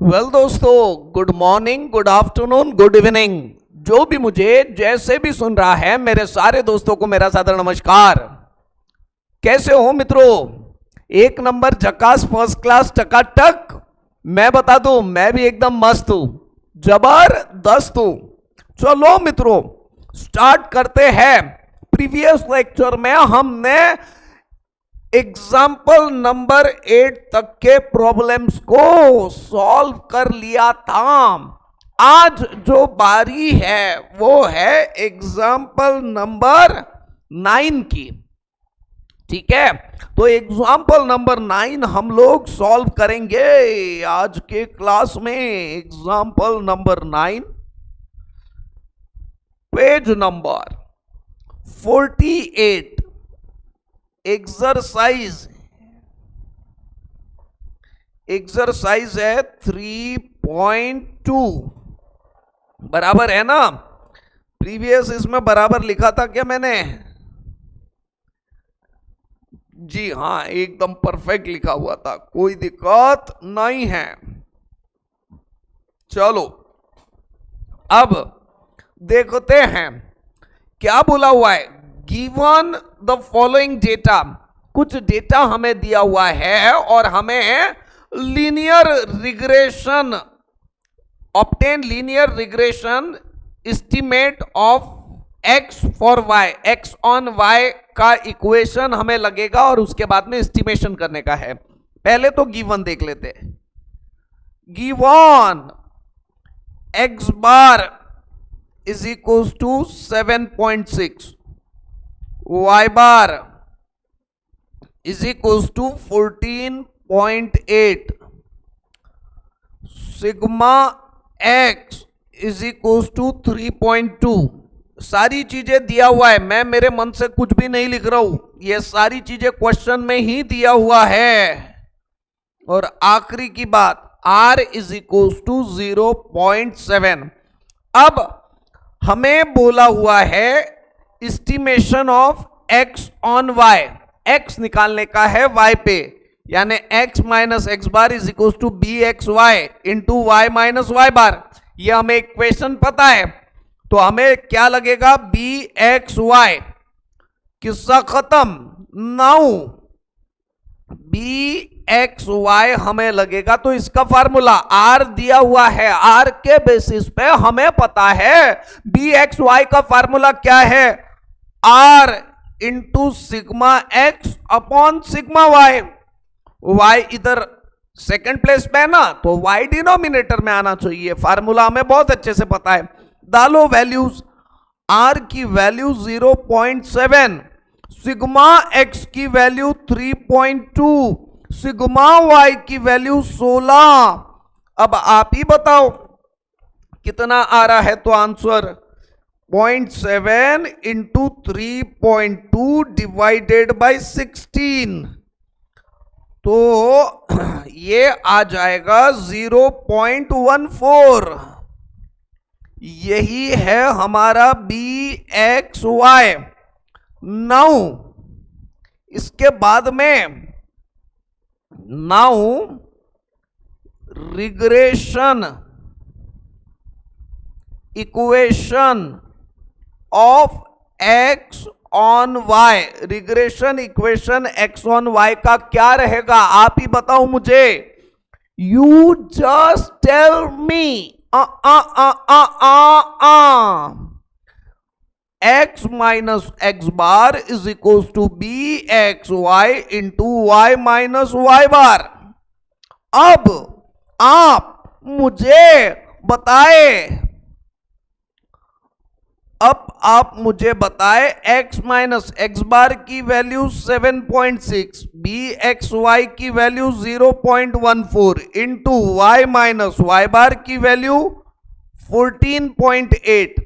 Well दोस्तों, good morning, good afternoon, good evening. जो भी मुझे जैसे भी सुन रहा है, मेरे सारे दोस्तों को मेरा सादर नमस्कार। कैसे हो मित्रों? एक नंबर, झकास, फर्स्ट क्लास, टकाटक। मैं बता दूं, मैं भी एकदम मस्त हूं, जबरदस्त हूं। चलो मित्रों, स्टार्ट करते हैं। प्रीवियस लेक्चर में हमने एग्जाम्पल नंबर 8 तक के प्रॉब्लम्स को सॉल्व कर लिया था। आज जो बारी है वो है एग्जाम्पल नंबर 9 की। ठीक है, तो एग्जाम्पल नंबर 9 हम लोग सॉल्व करेंगे आज के क्लास में। Example number 9, page number 48, exercise है 3.2। बराबर है ना? प्रीवियस इसमें बराबर लिखा था क्या मैंने? जी हाँ, एकदम परफेक्ट लिखा हुआ था, कोई दिक्कत नहीं है। चलो अब देखते हैं क्या बोला हुआ है। गिवन द फॉलोइंग डेटा, कुछ डेटा हमें दिया हुआ है और हमें linear regression, obtain linear regression estimate of X for Y, X on Y का इक्वेशन हमें लगेगा और उसके बाद में एस्टिमेशन करने का है। पहले तो गिवन देख लेते हैं। Given X bar is equal to 7.6, y bar is equals to 14.8, sigma x is equals to 3.2। सारी चीजें दिया हुआ है, मैं मेरे मन से कुछ भी नहीं लिख रहा हूं, ये सारी चीजें क्वेश्चन में ही दिया हुआ है। और आखिरी की बात, r is equals to 0.7। अब हमें बोला हुआ है estimation of x on y, x निकालने का है वाई पे, यानी x minus x bar is equal to b x y into y minus Y bar. ये हमें इक्वेशन पता है, तो हमें क्या लगेगा? B x y. किस्सा खत्म। नाउ बी एक्स वाई हमें लगेगा, तो इसका फार्मूला आर दिया हुआ है, आर के बेसिस पे हमें पता है बी एक्स वाई का फार्मूला क्या है? R into sigma x upon sigma Y. Y इधर सेकंड प्लेस पे है ना, तो वाई डिनोमिनेटर में आना चाहिए। फार्मूला हमें बहुत अच्छे से पता है। डालो वैल्यूज, आर की वैल्यू 0.7, सिग्मा एक्स की वैल्यू 3.2, सिग्मा वाई की वैल्यू 16। अब आप ही बताओ कितना आ रहा है? तो आंसर 0.7 इंटू 3.2 डिवाइडेड बाई 16, तो ये आ जाएगा 0.14। यही है हमारा बी एक्स वाई। नाउ इसके बाद में regression equation of x on y, regression equation x on Y का क्या रहेगा? आप ही बताओ मुझे। You just tell me. X minus x bar is equal to b x y into y minus Y bar. अब आप मुझे बताए, x माइनस एक्स बार की वैल्यू 7.6, बी एक्स वाई की value 0.14 into y minus Y bar की value 14.8।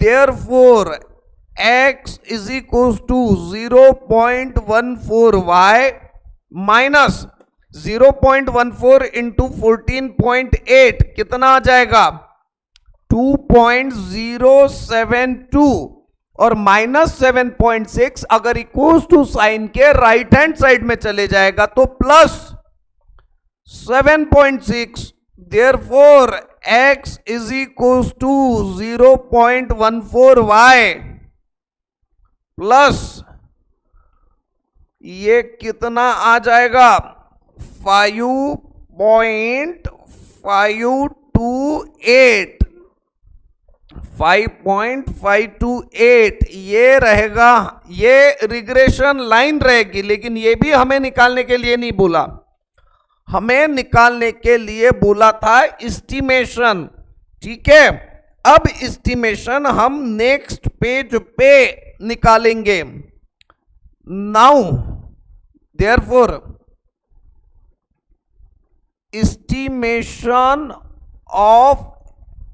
Therefore, x is equals to 0.14 y minus 0.14 into 14.8 कितना आ जाएगा? 2.072 और माइनस 7.6 अगर इक्वल्स टू साइन के राइट हैंड साइड में चले जाएगा तो plus 7.6 Therefore, x is equals to 0.14y plus ये कितना आ जाएगा 5.528 5.528 ये रहेगा, ये रिग्रेशन लाइन रहेगी। लेकिन ये भी हमें निकालने के लिए नहीं बोला, हमें निकालने के लिए बोला था एस्टिमेशन। ठीक है, अब एस्टिमेशन हम नेक्स्ट पेज पे निकालेंगे। Now therefore estimation of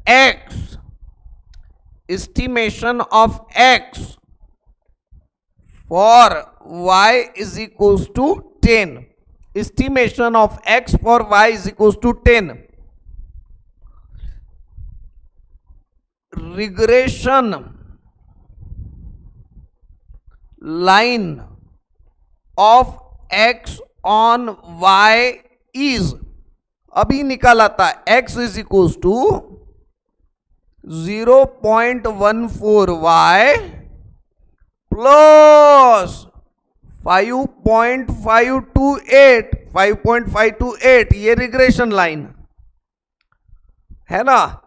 x, estimation of x for y is equals to 10, estimation of x for y is equals to 10, regression line of x on y is, अभी निकाला था x is equals to 0.14y plus 5.528 ये regression line है ना।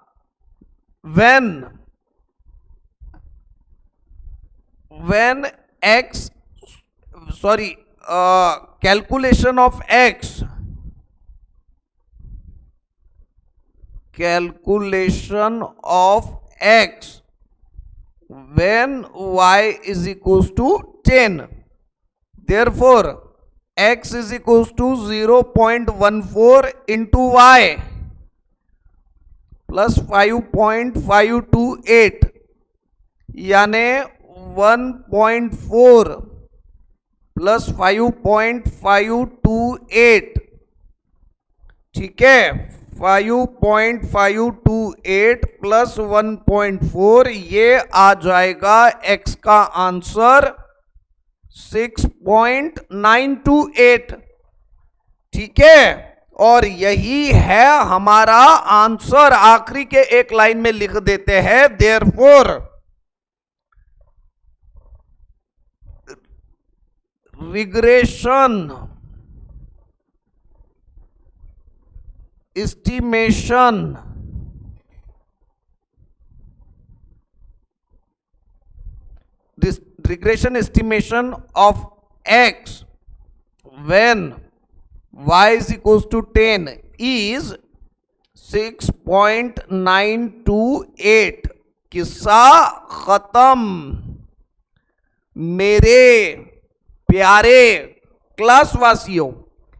when x, sorry, calculation of x, calculation of x when y is equals to 10, therefore x is equals to 0.14 into y plus 5.528 यानी 1.4 plus 5.528, ठीक है, 5.528 plus 1.4 ये आ जाएगा x का आंसर 6.928। ठीक है, और यही है हमारा आंसर। आखिरी के एक लाइन में लिख देते हैं therefore regression estimation this regression estimation of x when y is equals to 10 is 6.928। किस्सा खत्म। मेरे प्यारे क्लासवासियों,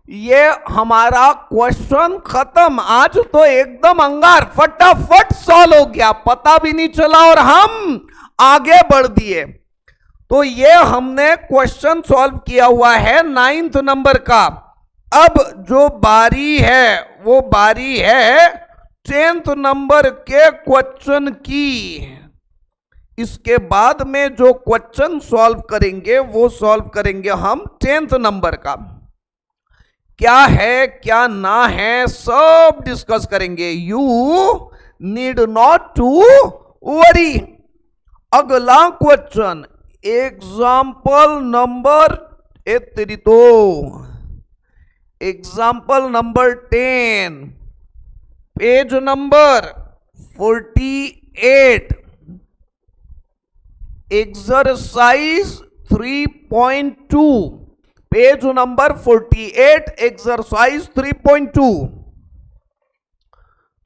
ये हमारा क्वेश्चन खत्म। आज तो एकदम अंगार फटाफट सॉल्व हो गया, पता भी नहीं चला और हम आगे बढ़ दिए। तो ये हमने क्वेश्चन सॉल्व किया हुआ है 9th नंबर का। अब जो बारी है वो बारी है 10th नंबर के क्वेश्चन की। इसके बाद में जो क्वेश्चन सॉल्व करेंगे वो सॉल्व करेंगे हम 10th नंबर का। क्या है क्या ना है सब डिस्कस करेंगे। You need not to worry. अगला question example number example number 10 page number 48 exercise 3.2 page number 48 exercise 3.2।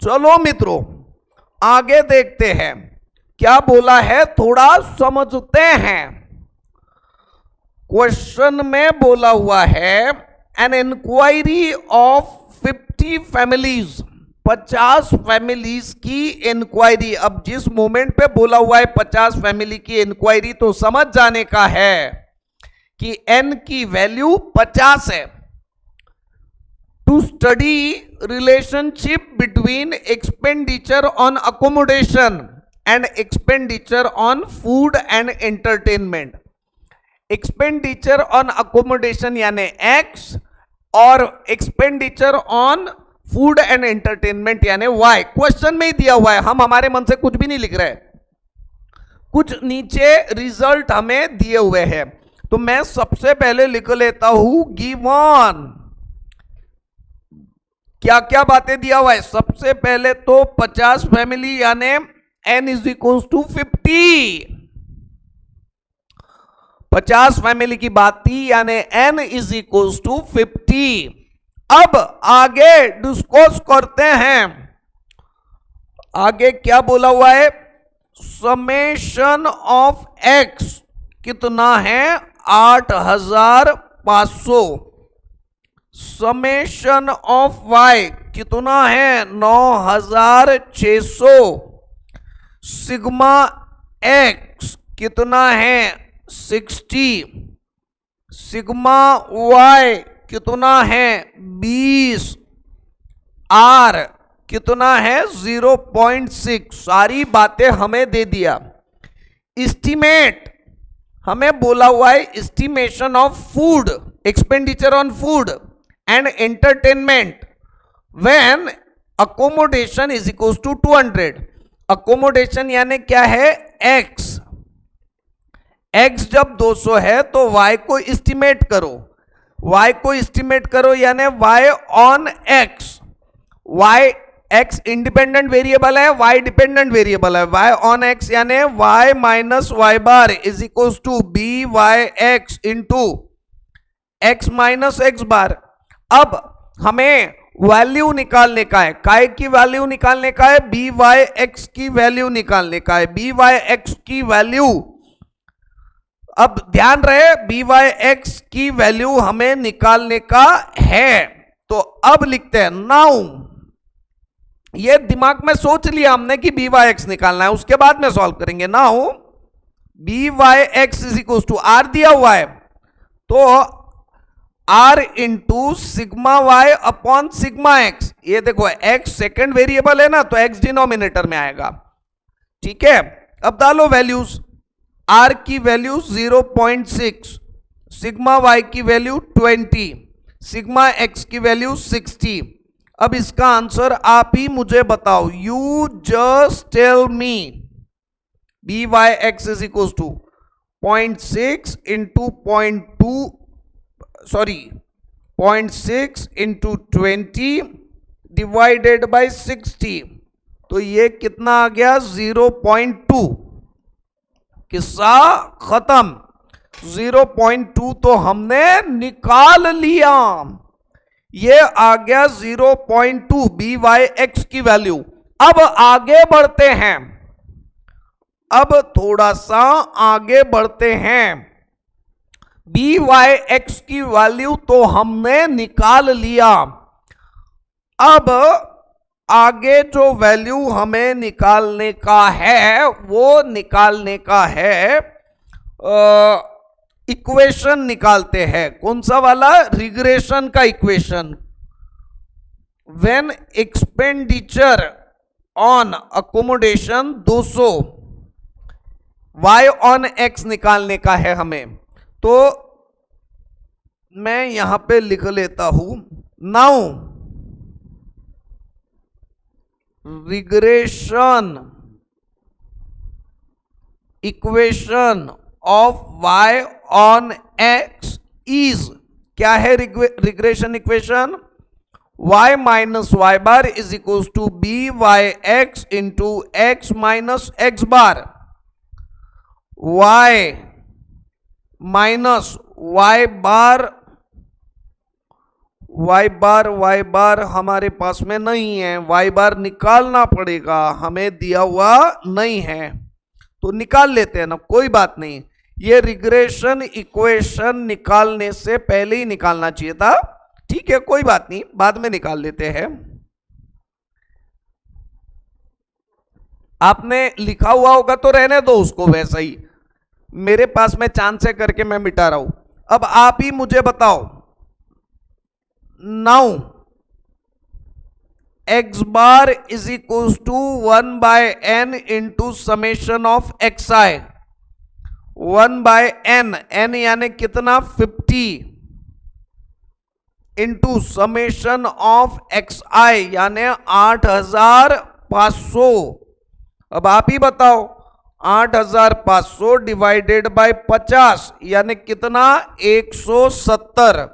चलो मित्रों आगे देखते हैं क्या बोला है, थोड़ा समझते हैं। क्वेश्चन में बोला हुआ है an enquiry of 50 families, 50 families की इंक्वायरी। अब जिस मोमेंट पे बोला हुआ है 50 फैमिली की इंक्वायरी, तो समझ जाने का है कि n की वैल्यू 50 है। To study relationship between expenditure on accommodation and expenditure on food and entertainment. Expenditure on accommodation यानी x और expenditure on food and entertainment यानी वाई क्वेश्चन में ही दिया हुआ है, हम हमारे मन से कुछ भी नहीं लिख रहे, कुछ नीचे रिजल्ट हमें दिए हुए हैं। तो मैं सबसे पहले लिख लेता हूं गिवन, क्या क्या बातें दिया हुआ है। सबसे पहले तो 50 फैमिली यानी n is equal to 50, 50 family की बात थी यानी n इज इक्वल टू 50। अब आगे डिस्कस करते हैं, आगे क्या बोला हुआ है, समेशन ऑफ x कितना है 8500, समेशन ऑफ y कितना है 9600, सिग्मा x कितना है 60, सिग्मा y कितना है 20, r कितना है 0.6। सारी बातें हमें दे दिया। एस्टीमेट हमें बोला हुआ है, estimation of food, expenditure on food and entertainment when accommodation is equal to 200। Accommodation यानी क्या है x, x जब 200 है तो y को एस्टिमेट करो, y को एस्टिमेट करो यानी y on x, y x independent variable है, y डिपेंडेंट वेरिएबल है, y ऑन x यानी y minus Y bar is equal to B Y x into x minus x bar. अब हमें value निकालने का है, काय की वैल्यू निकालने का है, बी वाई एक्स की वैल्यू निकालने का है, बी वाई एक्स की वैल्यू। अब ध्यान रहे बी वाई एक्स की वैल्यू हमें निकालने का है, तो अब लिखते हैं नाउ, ये दिमाग में सोच लिया हमने कि बी वाई एक्स निकालना है, उसके बाद में सॉल्व करेंगे। Now B Y x is equal to R दिया हुआ है, तो R into sigma Y upon sigma X, ये देखो एक्स सेकेंड वेरिएबल है ना, तो एक्स डिनोमिनेटर में आएगा, ठीक है। अब डालो वैल्यूज, आर की वैल्यू 0.6, सिग्मा वाई की वैल्यू 20, सिग्मा एक्स की वैल्यू 60। अब इसका आंसर आप ही मुझे बताओ, you just tell me. B Y x is equal to 0.6 into 0.6 into 20 divided by 60, तो ये कितना आ गया 0.2, किस्सा खत्म। 0.2 तो हमने निकाल लिया, ये आ गया 0.2 बी वाई एक्स की वैल्यू। अब आगे बढ़ते हैं, अब थोड़ा सा आगे बढ़ते हैं, बी वाई एक्स की वैल्यू तो हमने निकाल लिया। अब आगे जो वैल्यू हमें निकालने का है वो निकालने का है, इक्वेशन निकालते हैं। कौन सा वाला, रिग्रेशन का equation. When expenditure on accommodation 200, y on x निकालने का है हमें, तो मैं यहां पे लिख लेता हूं now regression equation of y on x is, क्या है regression equation, y minus Y bar is equal to B Y x into x minus x bar, y minus Y bar हमारे पास में नहीं है, वाई बार निकालना पड़ेगा, हमें दिया हुआ नहीं है तो निकाल लेते हैं ना, कोई बात नहीं। ये रिग्रेशन इक्वेशन निकालने से पहले ही निकालना चाहिए था, ठीक है कोई बात नहीं, बाद में निकाल लेते हैं। आपने लिखा हुआ होगा तो रहने दो उसको वैसा ही, मेरे पास में चांद से करके मैं मिटा रहा हूं। अब आप ही मुझे बताओ, now x bar is equal to 1 by n into summation of X I, 1 by n, n यानी कितना 50 into summation of X I यानी 8500। अब आप ही बताओ 8500 डिवाइडेड बाय 50 यानी कितना 170।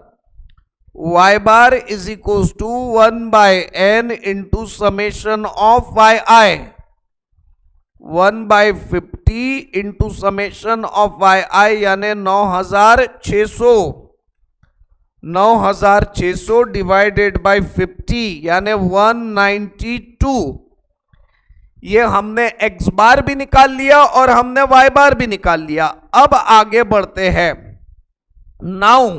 y bar is equal to 1/n into summation of y i 1/50 into summation of y i यानी 9600। 9600 डिवाइडेड बाय 50 यानी 192। ये हमने x बार भी निकाल लिया और हमने y बार भी निकाल लिया। अब आगे बढ़ते हैं। Now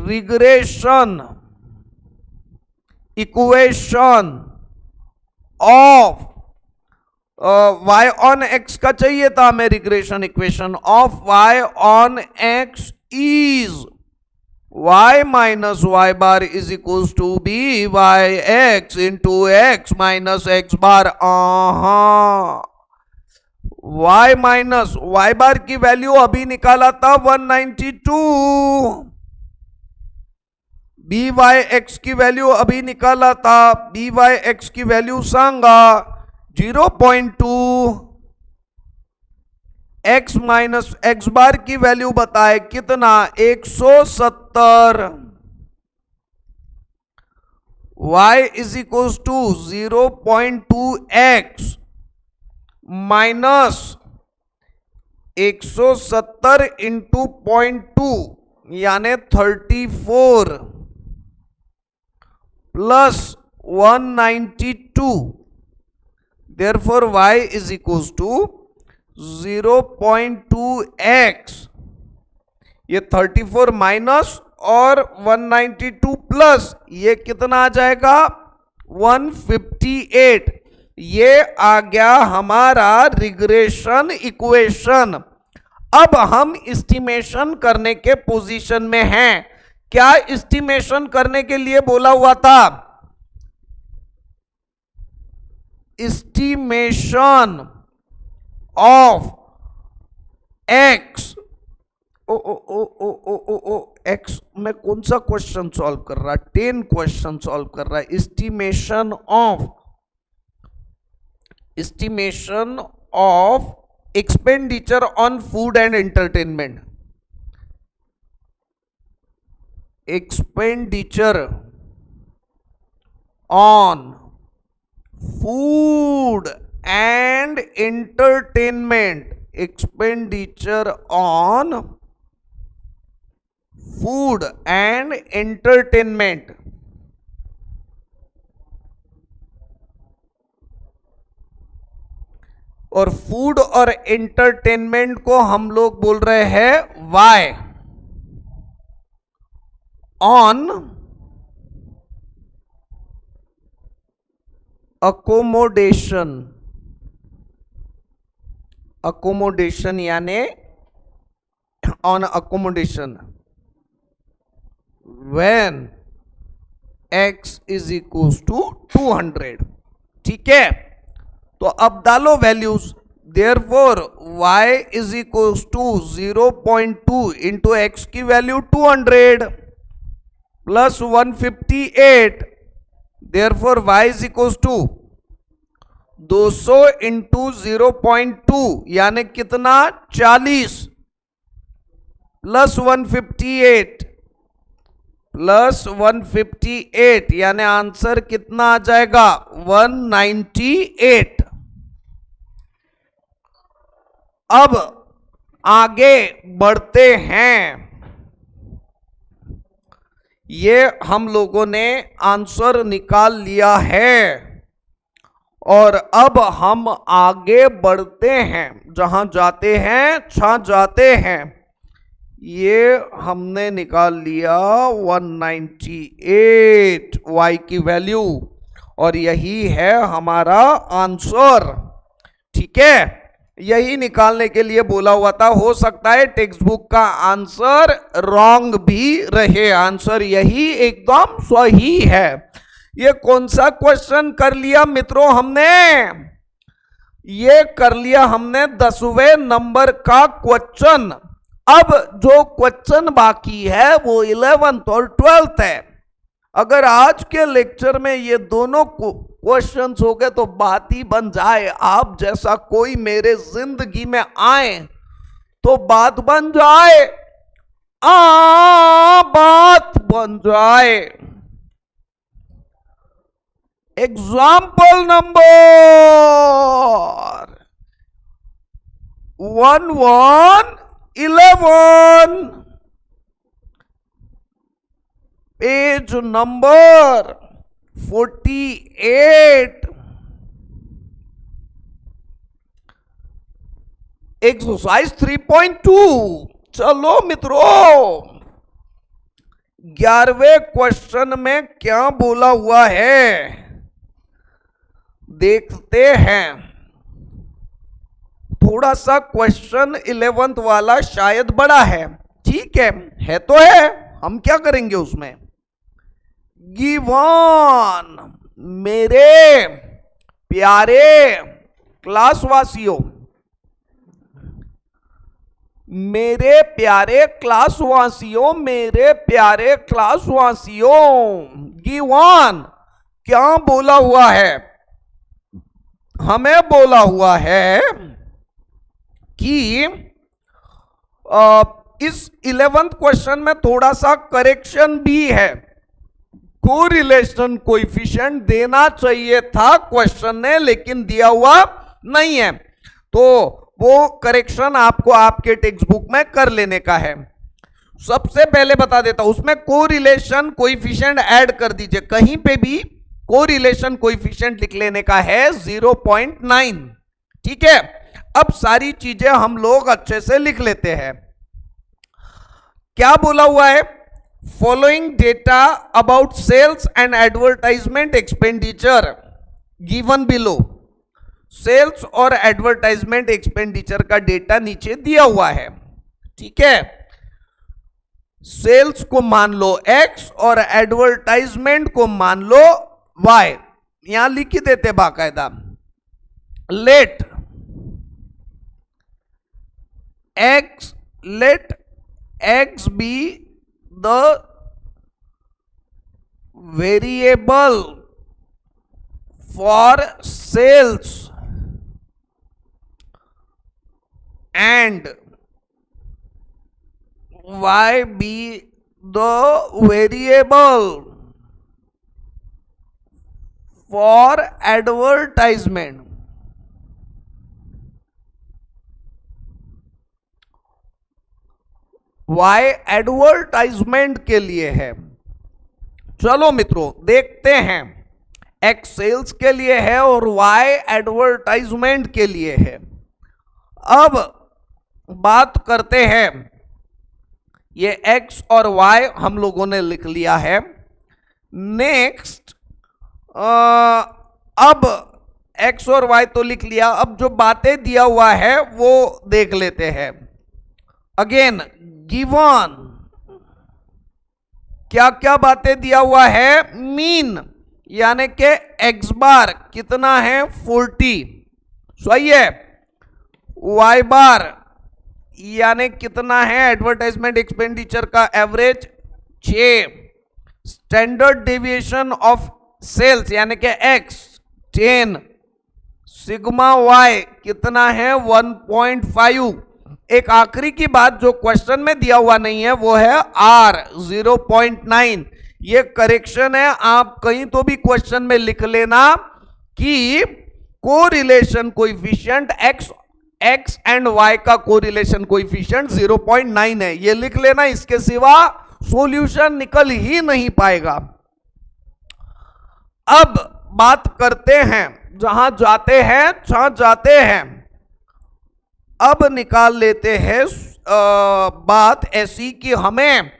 regression equation of y on x का चाहिए था हमें। Regression equation of y on x is y minus y bar is equal to B Y x into x minus x bar. y minus y bar की value अभी निकाला था 192। B Y x की value अभी निकाला था। B Y x की value सांगा 0.2। x माइनस एक्स बार की वैल्यू बताए कितना 170। y is equal to 0.2x minus 170 into 0.2 यानी 34 plus 192। Therefore y is equal to 0.2x। ये 34 माइनस और 192 प्लस ये कितना आ जाएगा 158। ये आ गया हमारा रिग्रेशन इक्वेशन। अब हम एस्टिमेशन करने के पोजीशन में हैं। क्या एस्टिमेशन करने के लिए बोला हुआ था? Estimation of x. एक्स में कौन सा क्वेश्चन सॉल्व कर रहा है? 10 क्वेश्चन सॉल्व कर रहा है। Estimation of expenditure on food and entertainment. Expenditure on food and entertainment. Expenditure on food and entertainment. और फूड और एंटरटेनमेंट को हम लोग बोल रहे हैं वाई ऑन अकोमोडेशन। अकोमोडेशन यानी on accommodation when x is equal to 200। ठीक है, तो अब डालो values. Therefore y is equal to 0.2 into x की value 200 plus 158। Therefore y is equal to 200 into 0.2 यानी कितना 40 प्लस 158 प्लस 158 यानी आंसर कितना आ जाएगा 198। अब आगे बढ़ते हैं। ये हम लोगों ने आंसर निकाल लिया है और अब हम आगे बढ़ते हैं। जहां जाते हैं ये हमने निकाल लिया 198 y की वैल्यू और यही है हमारा आंसर। ठीक है, यही निकालने के लिए बोला हुआ था। हो सकता है टेक्स्ट बुक का आंसर रॉन्ग भी रहे, आंसर यही एकदम सही है। ये कौन सा क्वेश्चन कर लिया मित्रों हमने? ये कर लिया हमने 10वें नंबर का क्वेश्चन। अब जो क्वेश्चन बाकी है वो 11th और 12th है। अगर आज के लेक्चर में ये दोनों क्वेश्चंस हो गए तो बात ही बन जाए। आप जैसा कोई मेरे जिंदगी में आए तो बात बन जाए, बात बन जाए। Example number 1111, page number 48, exercise 3.2। चलो मित्रों, 11वें क्वेश्चन में क्या बोला हुआ है देखते हैं। थोड़ा सा क्वेश्चन 11th वाला शायद बड़ा है, ठीक है तो है, हम क्या करेंगे उसमें। गिवन, मेरे प्यारे क्लासवासियों, मेरे प्यारे क्लासवासियों, मेरे प्यारे क्लासवासियों, गिवन क्या बोला हुआ है। हमें बोला हुआ है कि इस 11th क्वेश्चन में थोड़ा सा करेक्शन भी है। कोरिलेशन कोएफिशिएंट देना चाहिए था क्वेश्चन ने, लेकिन दिया हुआ नहीं है, तो वो करेक्शन आपको आपके टेक्स्ट बुक में कर लेने का है। सबसे पहले बता देता हूं, उसमें कोरिलेशन कोएफिशिएंट ऐड कर दीजिए। कहीं पे भी कोरिलेशन कोएफिशिएंट लिख लेने का है 0.9, ठीक है। अब सारी चीजें हम लोग अच्छे से लिख लेते हैं। क्या बोला हुआ है, following data about sales and advertisement expenditure given below. Sales और एडवर्टाइजमेंट एक्सपेंडिचर का डेटा नीचे दिया हुआ है, ठीक है। सेल्स को मान लो x और एडवर्टाइजमेंट को मान लो y। यहां लिख ही देते बाकायदा, late x be the variable for sales and y be the variable for advertisement। y advertisement के लिए है। चलो मित्रों देखते हैं, x सेल्स के लिए है और y एडवर्टाइजमेंट के लिए है। अब बात करते हैं, ये x और y हम लोगों ने लिख लिया है। नेक्स्ट, अब x और y तो लिख लिया, अब जो बातें दिया हुआ है वो देख लेते हैं। अगेन गिवन, क्या क्या बातें दिया हुआ है। मीन यानी कि x बार कितना है 40, सही है। y बार यानी कितना है एडवर्टाइजमेंट एक्सपेंडिचर का average 6। Standard deviation of sales यानी कि x 10। सिग्मा y कितना है 1.5। एक आखिरी की बात जो क्वेश्चन में दिया हुआ नहीं है वो है r 0.9। ये करेक्शन है, आप कहीं तो भी क्वेश्चन में लिख लेना कि correlation coefficient x and y का कोरिलेशन कोएफिशिएंट 0.9 है, ये लिख लेना। इसके सिवा सॉल्यूशन निकल ही नहीं पाएगा। अब बात करते हैं, जहां जाते हैं अब निकाल लेते हैं बात ऐसी कि हमें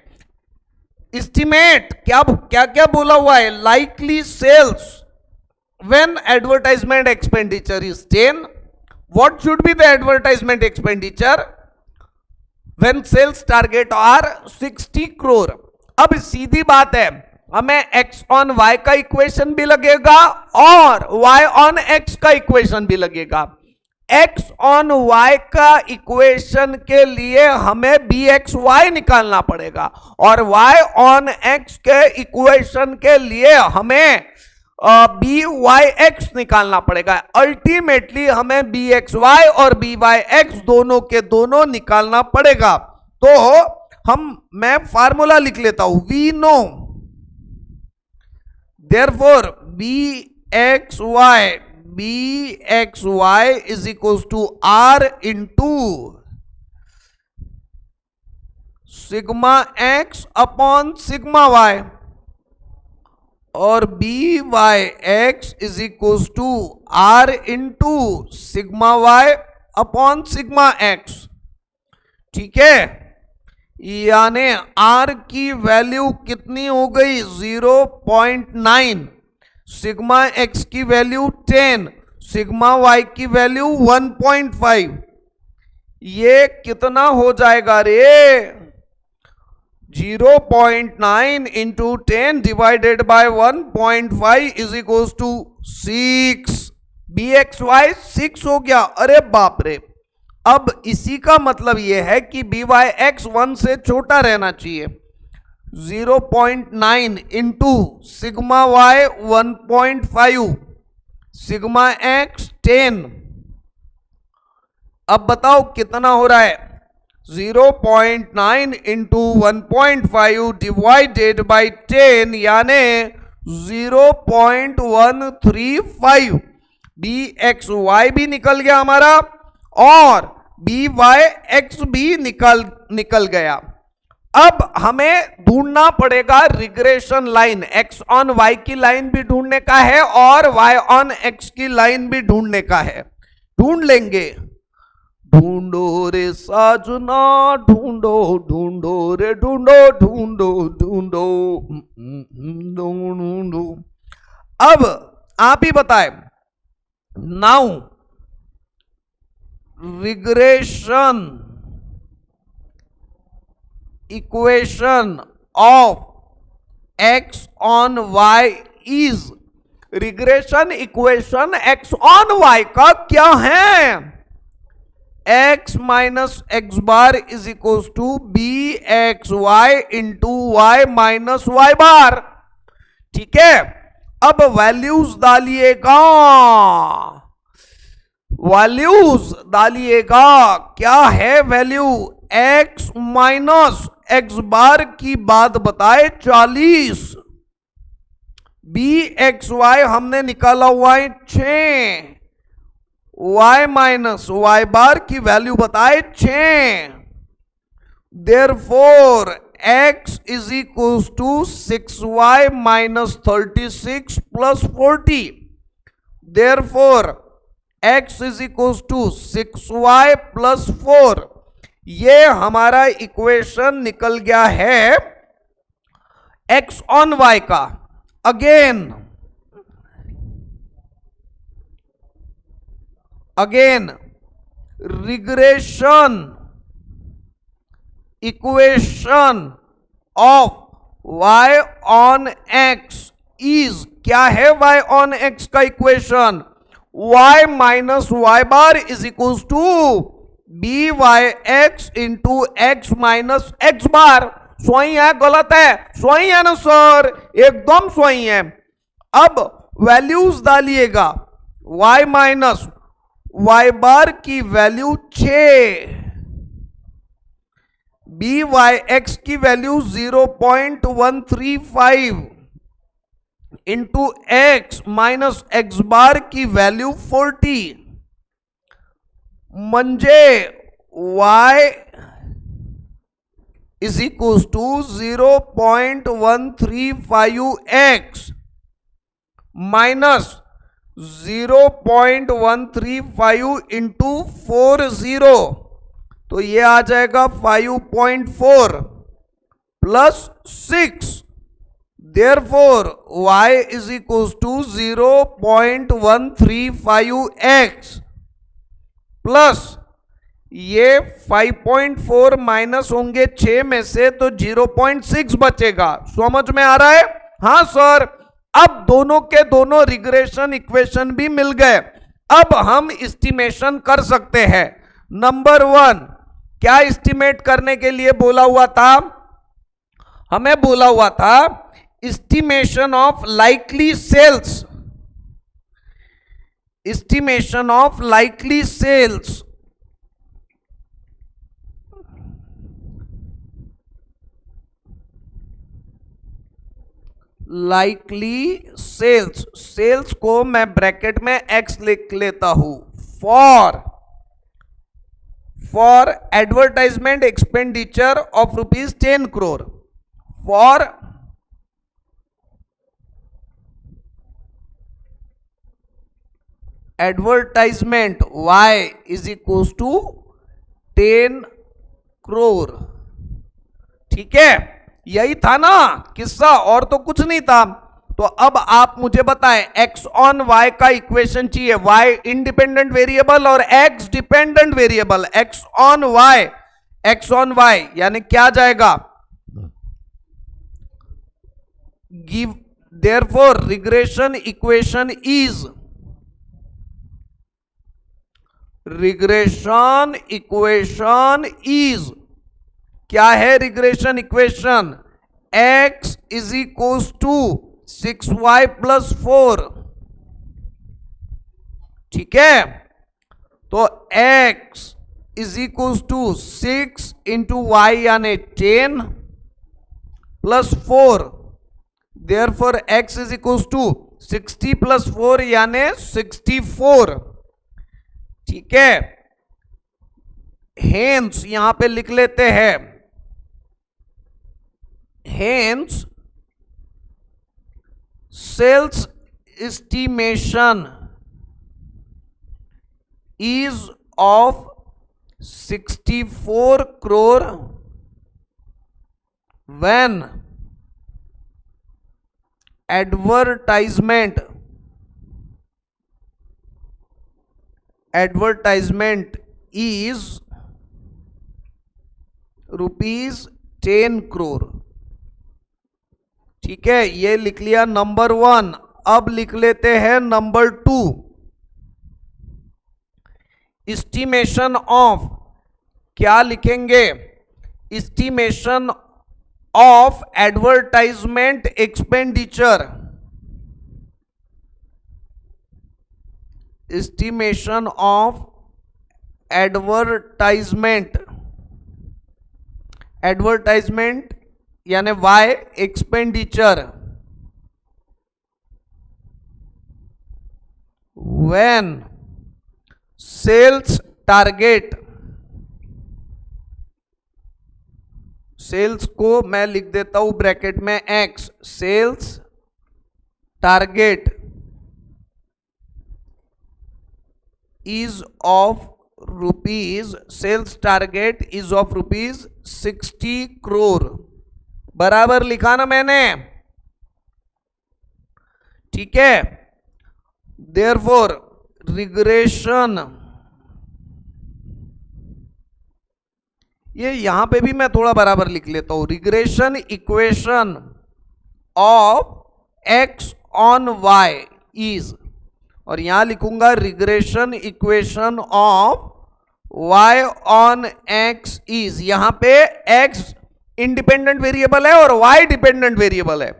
एस्टिमेट क्या क्या बोला हुआ है। Likely sales when advertisement expenditure is 10, what should be the advertisement expenditure when sales target are 60 crore. अब सीधी बात है, हमें x ऑन y का इक्वेशन भी लगेगा और y ऑन x का इक्वेशन भी लगेगा। x ऑन y का इक्वेशन के लिए हमें बी एक्स वाई निकालना पड़ेगा और y ऑन x के इक्वेशन के लिए हमें बी वाई एक्स निकालना पड़ेगा। अल्टीमेटली हमें बी एक्स वाई और बी वाई एक्स दोनों के दोनों निकालना पड़ेगा। तो मैं फार्मूला लिख लेता हूं, we know therefore b x y is equal to are into sigma x upon sigma y और b Y x is equal to are into sigma Y upon sigma x. ठीक है, यानी आर की value कितनी हो गई 0.9, sigma X की value 10, sigma Y की वैल्यू 1.5। ये कितना हो जाएगा रे? 0.9 into 10 divided by 1.5 is equal to 6। B x Y 6 हो गया। अरे बाप रे, अब इसी का मतलब यह है कि बी वाई एक्स 1 से छोटा रहना चाहिए। 0.9 into sigma Y 1.5, sigma X 10। अब बताओ कितना हो रहा है? 0.9 इंटू 1.5 डिवाइडेड बाई 10 यानी 0.135। बी एक्स वाई भी निकल गया हमारा और बी वाई एक्स भी निकल गया। अब हमें ढूंढना पड़ेगा regression line. X on Y की लाइन भी ढूंढने का है और वाई ऑन एक्स की लाइन भी ढूंढने का है। ढूंढ लेंगे। ढूंढो रे साजना ढूंढो, ढूंढो रे ढूंढो, ढूंढो ढूंढो ढूंढो। अब आप ही बताएं। Now regression equation of x on y is, regression equation x on Y का क्या है? X minus x bar is equal to b x y into y minus Y bar. ठीक है, अब वैल्यूज डालिएगा, वैल्यूज डालिएगा। क्या है value? X minus x bar की बात बताए 40, बी एक्स वाई हमने निकाला हुआ है 6, y माइनस वाई बार की वैल्यू बताए 6। Therefore x is equal to 6y minus 36 plus 40। Therefore x is equal to 6y plus 4। ये हमारा इक्वेशन निकल गया है x ऑन y का। Again regression equation of y on x is, क्या है y ऑन x का equation? y minus Y bar is equal to B Y x into x minus x bar. स्वयं है? गलत है? स्वयं है ना सर? एकदम स्वयं है। अब वैल्यूज डालिएगा। y माइनस वाई बार की वैल्यू 6, बी वाई एक्स की value 0.135 into x minus x bar की वैल्यू 40, म्हणजे y is equal to 0.135x minus 0.135 into 40, तो ये आ जाएगा 5.4 plus 6। Therefore y is equal to 0.135x plus ये 5.4 माइनस होंगे 6 में से तो 0.6 बचेगा। समझ में आ रहा है? हाँ सर। अब दोनों के दोनों रिग्रेशन इक्वेशन भी मिल गए। अब हम एस्टिमेशन कर सकते हैं। नंबर 1, क्या एस्टिमेट करने के लिए बोला हुआ था? हमें बोला हुआ था estimation of likely sales, estimation of likely sales. Likely sales, sales को मैं ब्रैकेट में एक्स लिख लेता हूं। For advertisement expenditure of ₹10 crore, for advertisement y is equal to 10 crore। ठीक है, यही था ना किस्सा, और तो कुछ नहीं था। तो अब आप मुझे बताएं, x ऑन y का इक्वेशन चाहिए, y इंडिपेंडेंट वेरिएबल और x dependent variable. x on y यानी क्या जाएगा? Give therefore regression equation is, regression equation is, क्या है regression equation? x is equal to 6y plus 4। ठीक है, तो x is equal to 6 into Y यानी 10 plus 4, therefore x is equal to 60 plus 4 यानी 64। ठीक है, हेंस यहां पे लिख लेते हैं, hence sales estimation is of 64 crore when advertisement is ₹10 crore। ठीक है, ये लिख लिया नंबर 1। अब लिख लेते हैं नंबर 2, एस्टिमेशन ऑफ, क्या लिखेंगे? Estimation of advertisement expenditure, estimation of advertisement, advertisement यानी y expenditure when sales target, sales को मैं लिख देता हूं ब्रैकेट में x, sales target is of rupees, sales target is of ₹60 crore। बराबर लिखा ना मैंने? ठीक है, देयरफॉर रिग्रेशन, ये यहां पे भी मैं थोड़ा बराबर लिख लेता हूं, regression equation of x on y is, और यहां लिखूंगा regression equation of y on x is. यहां पे x इंडिपेंडेंट वेरिएबल है और y डिपेंडेंट वेरिएबल है,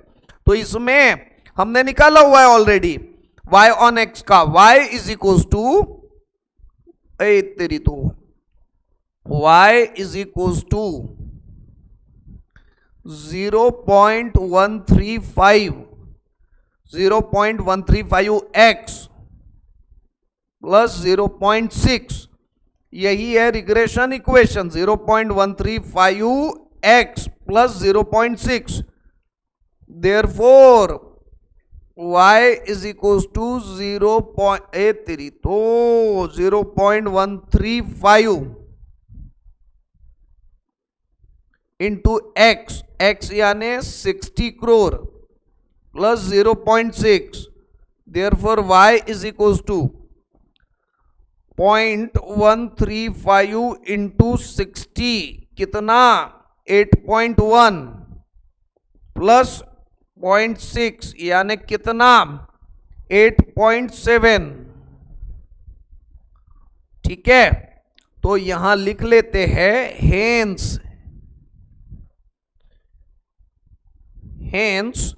तो इसमें हमने निकाला हुआ है ऑलरेडी y ऑन x का, y इज इक्वल टू, तेरी तो y is equal to 0.135x plus 0.6, यही है regression equation, 0.135x plus 0.6, therefore y is equal to 0.135 into x यानी 60 crore plus 0.6, therefore y is equal to 0.135 into 60 कितना? 8.1 plus 0.6 यानी कितना? 8.7, ठीक है, तो यहां लिख लेते हैं hence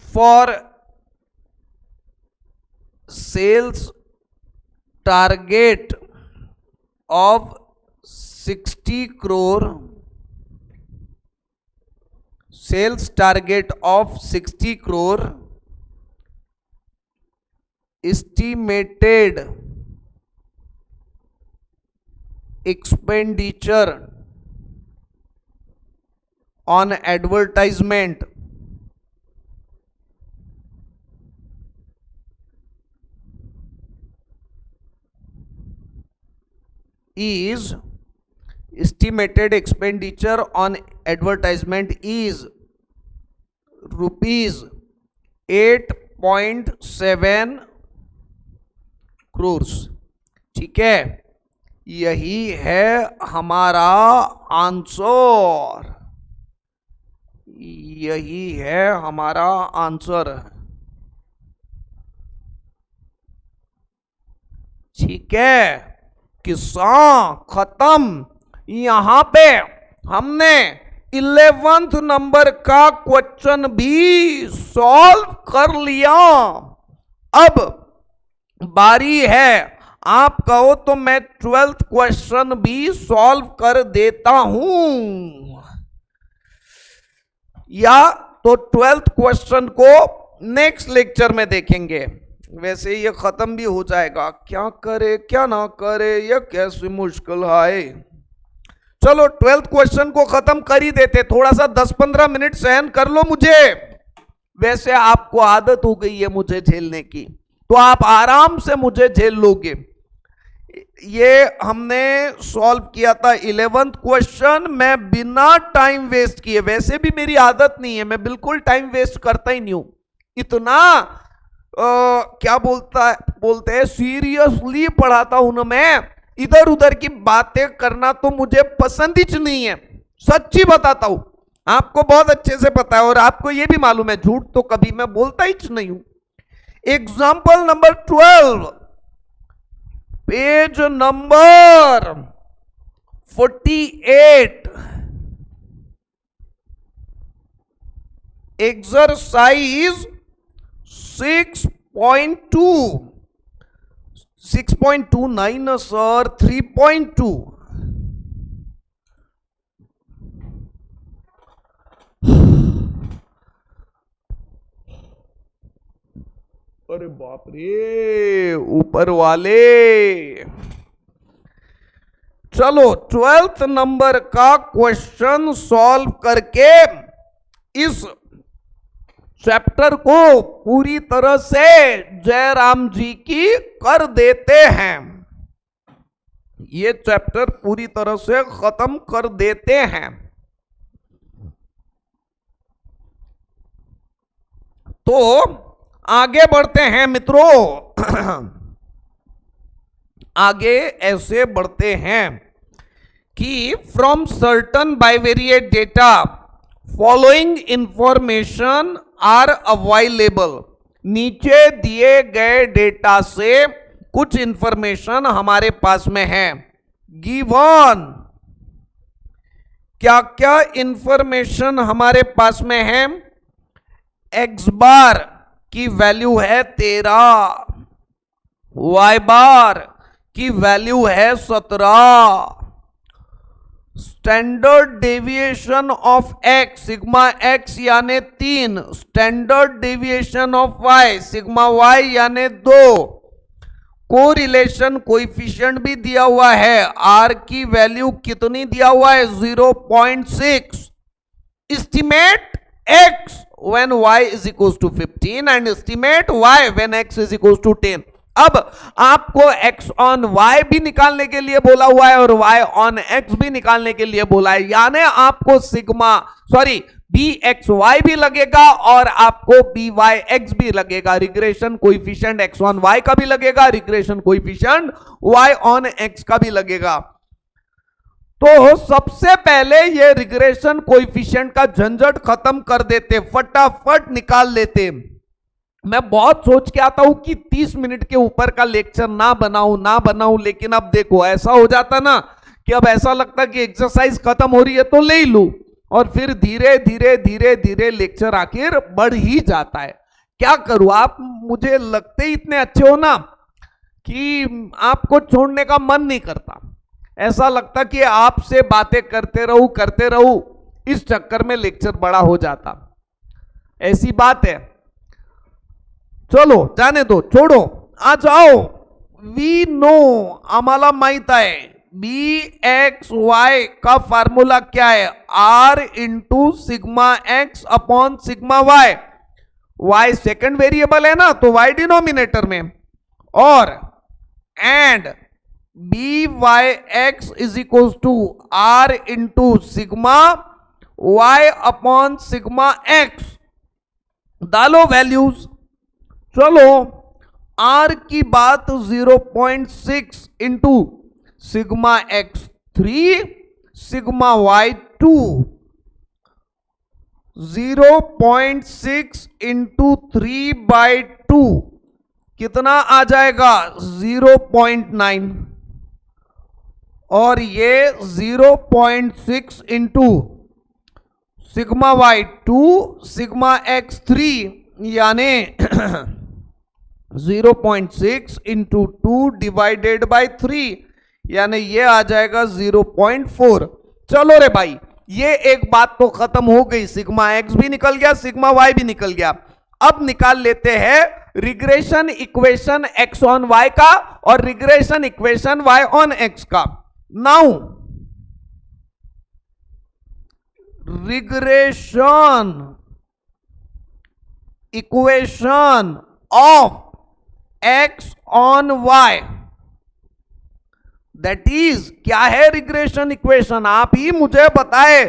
for sales target of 60 crore, sales target of 60 crore, estimated expenditure on advertisement is estimated expenditure on advertisement is rupees 8.7 crores। ठीक है, यही है हमारा आंसर, यही है हमारा आंसर। ठीक है, किसान खत्म। यहां पे हमने 11th नंबर का क्वेश्चन भी सॉल्व कर लिया। अब बारी है, आप कहो तो मैं 12th क्वेश्चन भी सॉल्व कर देता हूं, या तो 12th क्वेश्चन को नेक्स्ट लेक्चर में देखेंगे। वैसे ये खत्म भी हो जाएगा, क्या करे क्या ना करे, ये कैसी मुश्किल है। चलो 12th क्वेश्चन को खत्म कर ही देते, थोड़ा सा 10-15 मिनट सहन कर लो मुझे। वैसे आपको आदत हो गई है मुझे झेलने की, तो आप आराम से मुझे झेल लोगे। ये हमने सॉल्व किया था 11th क्वेश्चन, मैं बिना टाइम वेस्ट किए, वैसे भी मेरी आदत नहीं है, मैं बिल्कुल टाइम वेस्ट करता ही नहीं हूं। इतना क्या बोलते हैं सीरियसली पढ़ाता हूं ना मैं, इधर उधर की बातें करना तो मुझे पसंद ही नहीं है, सच्ची बताता हूं। आपको बहुत अच्छे से पता है और आपको यह भी मालूम है, झूठ तो कभी मैं बोलता ही नहीं हूं। Example number 12, page number 48, exercise 6.29 sir, 3.2। अरे बाप रे ऊपर वाले। चलो 12th नंबर का क्वेश्चन सॉल्व करके इस चैप्टर को पूरी तरह से जयराम जी की कर देते हैं, ये चैप्टर पूरी तरह से खत्म कर देते हैं। तो आगे बढ़ते हैं मित्रों, आगे ऐसे बढ़ते हैं कि from certain bivariate data following information are available. नीचे दिए गए डेटा से कुछ इंफॉर्मेशन हमारे पास में है। गिवन, क्या क्या इंफॉर्मेशन हमारे पास में है? एक्स बार की वैल्यू है 13, वाई बार की वैल्यू है 17, standard deviation of X sigma X यानी 3, standard deviation of Y sigma Y यानी 2, कोरिलेशन कोएफिशिएंट भी दिया हुआ है, आर की वैल्यू कितनी दिया हुआ है 0.6, estimate x when y is equals to 15 and estimate y when x is equals to 10। अब आपको x on y भी निकालने के लिए बोला हुआ है और y on x भी निकालने के लिए बोला है, यानी आपको bxy भी लगेगा और आपको byx भी लगेगा। Regression coefficient x on y का भी लगेगा, regression coefficient y on x का भी लगेगा। तो सबसे पहले ये रिग्रेशन कोएफिशिएंट का झंझट खत्म कर देते, फटाफट निकाल लेते। मैं बहुत सोच के आता हूं कि 30 मिनट के ऊपर का लेक्चर ना बनाऊं, लेकिन अब देखो ऐसा हो जाता ना कि अब ऐसा लगता कि एक्सरसाइज खत्म हो रही है तो ले ही लूं, और फिर धीरे धीरे धीरे धीरे लेक्चर आखिर बढ़ ही जाता है। क्या करूं, आप मुझे लगते ही इतने अच्छे हो ना कि आपको छोड़ने का मन नहीं करता। ऐसा लगता कि आपसे बातें करते रहूं, इस चक्कर में लेक्चर बड़ा हो जाता। ऐसी बात है, चलो जाने दो, छोड़ो, आ जाओ। वी नो, आम्हाला माहित आहे बी एक्स वाय का फॉर्मूला क्या है, R into sigma x upon sigma Y. Y second variable है ना, तो वाई डिनोमिनेटर में, और and B Y x is equal to are into sigma Y upon sigma X. डालो वैल्यूज। चलो, आर की बात 0.6 into sigma X 3 sigma Y 2, 0.6 into 3/2 कितना आ जाएगा 0.9, और ये 0.6 into sigma Y 2 sigma X 3 यानी 0.6 इंटू 2 डिवाइडेड बाई 3 यानी ये आ जाएगा 0.4। चलो रे भाई, ये एक बात तो खत्म हो गई, सिग्मा एक्स भी निकल गया, सिग्मा वाई भी निकल गया। अब निकाल लेते हैं regression equation x on Y का और regression equation y on x का। Now regression equation of x on y, that is क्या है रिग्रेशन इक्वेशन, आप ही मुझे बताए।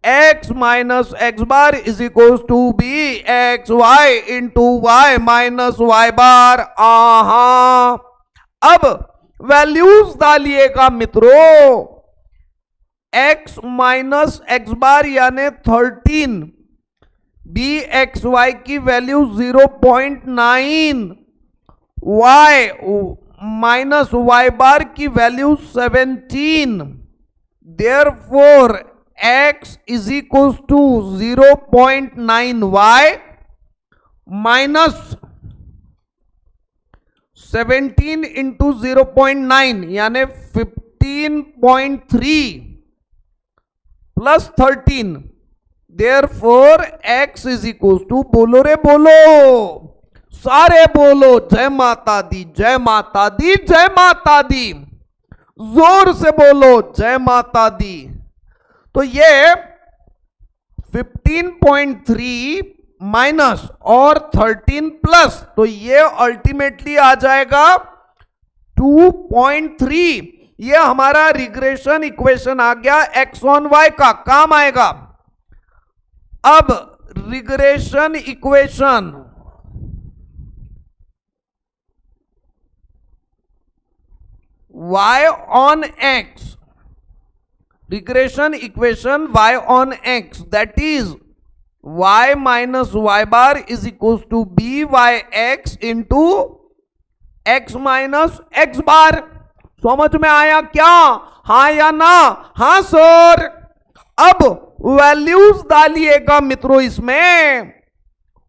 X minus x bar is equal to b x y into y minus Y bar. आहा, अब values डालिएगा मित्रों। एक्स माइनस एक्स बार यानी 13, बी एक्स वाई की value 0.9, Y minus Y bar की value 17, therefore X is equal to 0.9 Y minus 17 into 0.9 यानी 15.3 plus 13, therefore X is equal to, बोलो रे बोलो, सारे बोलो, जय माता दी, जय माता दी, जय माता दी, जोर से बोलो जय माता दी। तो ये 15.3 माइनस और 13 प्लस, तो ये अल्टीमेटली आ जाएगा 2.3। ये हमारा रिग्रेशन इक्वेशन आ गया एक्स ऑन वाई का, काम आएगा। अब regression equation y on x, regression equation y on x, that is y minus y bar is equals to byx into x minus x bar। समझ में आया क्या, हाँ या ना? हाँ सर। अब वैल्यूज डालिएगा मित्रों इसमें।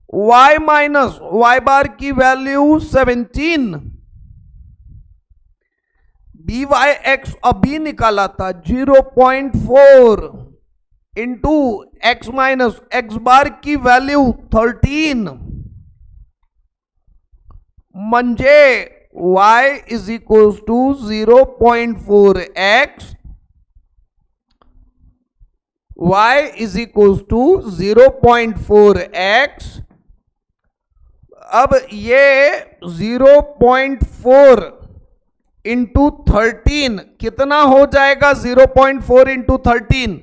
y माइनस y बार की वैल्यू 17, बी वाई एक्स अभी निकाला था 0.4 into x minus x bar की वैल्यू 13, म्हणजे y is equal to 0.4x, y is equal to 0.4x। अब ये 0.4 इंटू 13 कितना हो जाएगा, 0.4 इंटू 13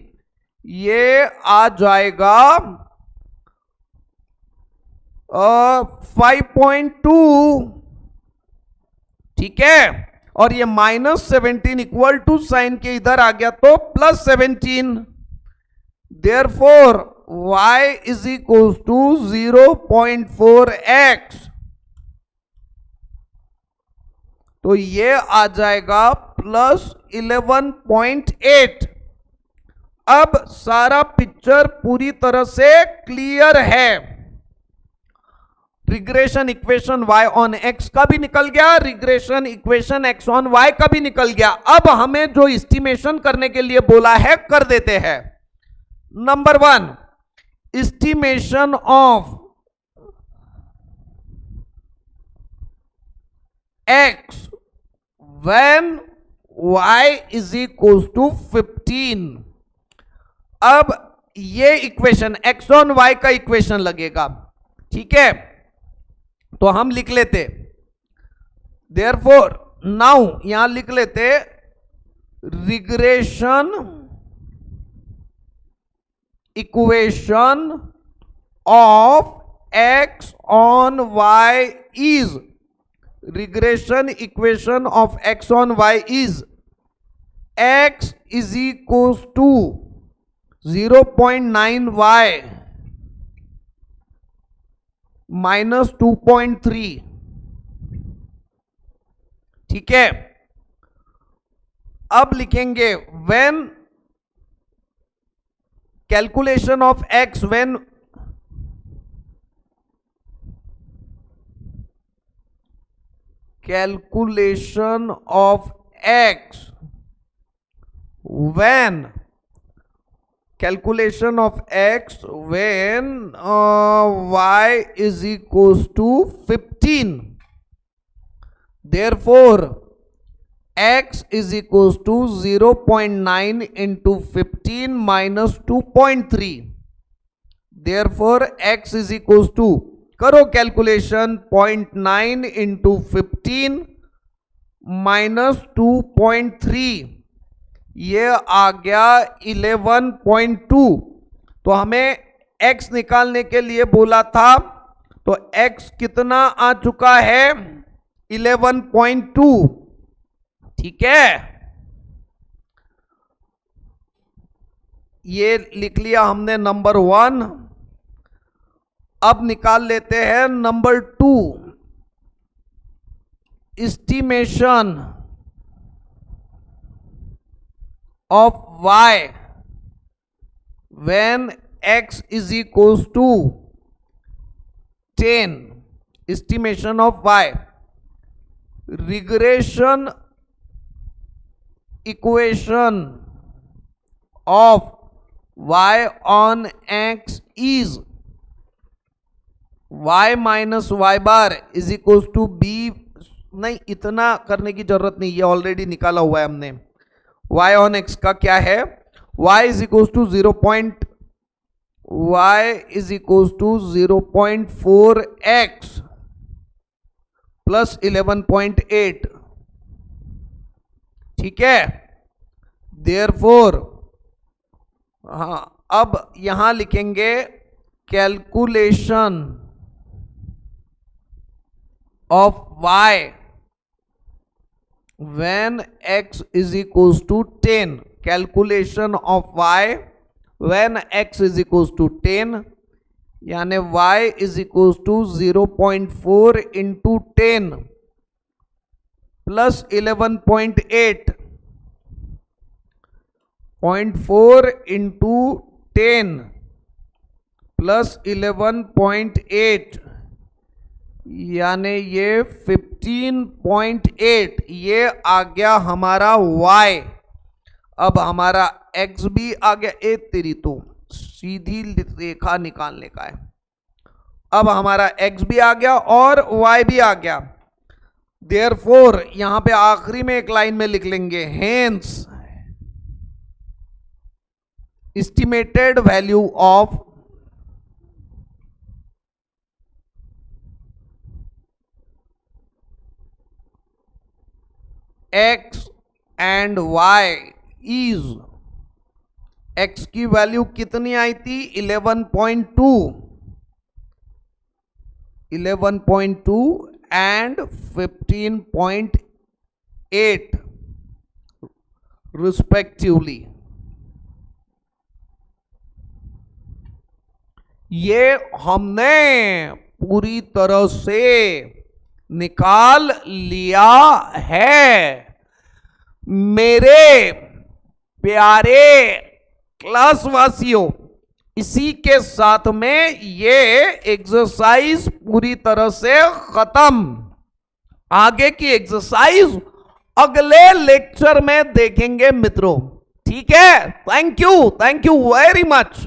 ये आ जाएगा 5.2, ठीक है। और ये -17 इक्वल टू साइन के इधर आ गया तो +17, therefore y is equal to 0.4x, तो ये आ जाएगा +11.8। अब सारा पिक्चर पूरी तरह से क्लियर है। Regression equation y on x का भी निकल गया, regression equation x on y का भी निकल गया। अब हमें जो एस्टिमेशन करने के लिए बोला है कर देते हैं। Number 1, estimation of x when y is equals to 15। अब ये इक्वेशन x ऑन y का इक्वेशन लगेगा, ठीक है, तो हम लिख लेते देयरफॉर नाउ, यहां लिख लेते regression equation of x on y is, regression equation of x on y is x is equals to 0.9y minus 2.3, ठीक है। अब लिखेंगे when calculation of x, when calculation of x, when calculation of x when y is equals to 15, therefore x is equals to 0.9 into 15 minus 2.3, therefore x is equals to, करो calculation, 0.9 into 15 minus 2.3, ये आ गया 11.2। तो हमें x निकालने के लिए बोला था, तो x कितना आ चुका है 11.2, ठीक है, ये लिख लिया हमने नंबर 1। अब निकाल लेते हैं number 2, estimation of y when x is equals to 10, estimation of y, regression equation of y on x is y minus y bar is equals to b, नहीं इतना करने की जरूरत नहीं, ये ऑलरेडी निकाला हुआ है हमने। y on x का क्या है, y is equals to 0.4x plus 11.8, ठीक है, देयरफॉर, हाँ अब यहां लिखेंगे calculation of y when x is equals to 10, calculation of y when x is equals to 10, यानी y is equals to 0.4 into 10 plus 11.8, 0.4 into 10 plus 11.8, यानी ये 15.8, ये आ गया हमारा y। अब हमारा x भी आ गया, तेरी तो सीधी रेखा निकालने का है। अब हमारा x भी आ गया और y भी आ गया, देयरफॉर यहां पे आखिरी में एक लाइन में लिख लेंगे hence estimated value of x and y is, x की वैल्यू कितनी आई थी 11.2 एंड 15.8 रिस्पेक्टिवली। ये हमने पूरी तरह से निकाल लिया है। मेरे प्यारे क्लासवासियों, इसी के साथ में ये एक्सरसाइज पूरी तरह से खत्म। आगे की एक्सरसाइज अगले लेक्चर में देखेंगे मित्रों। ठीक है, थैंक यू वेरी मच।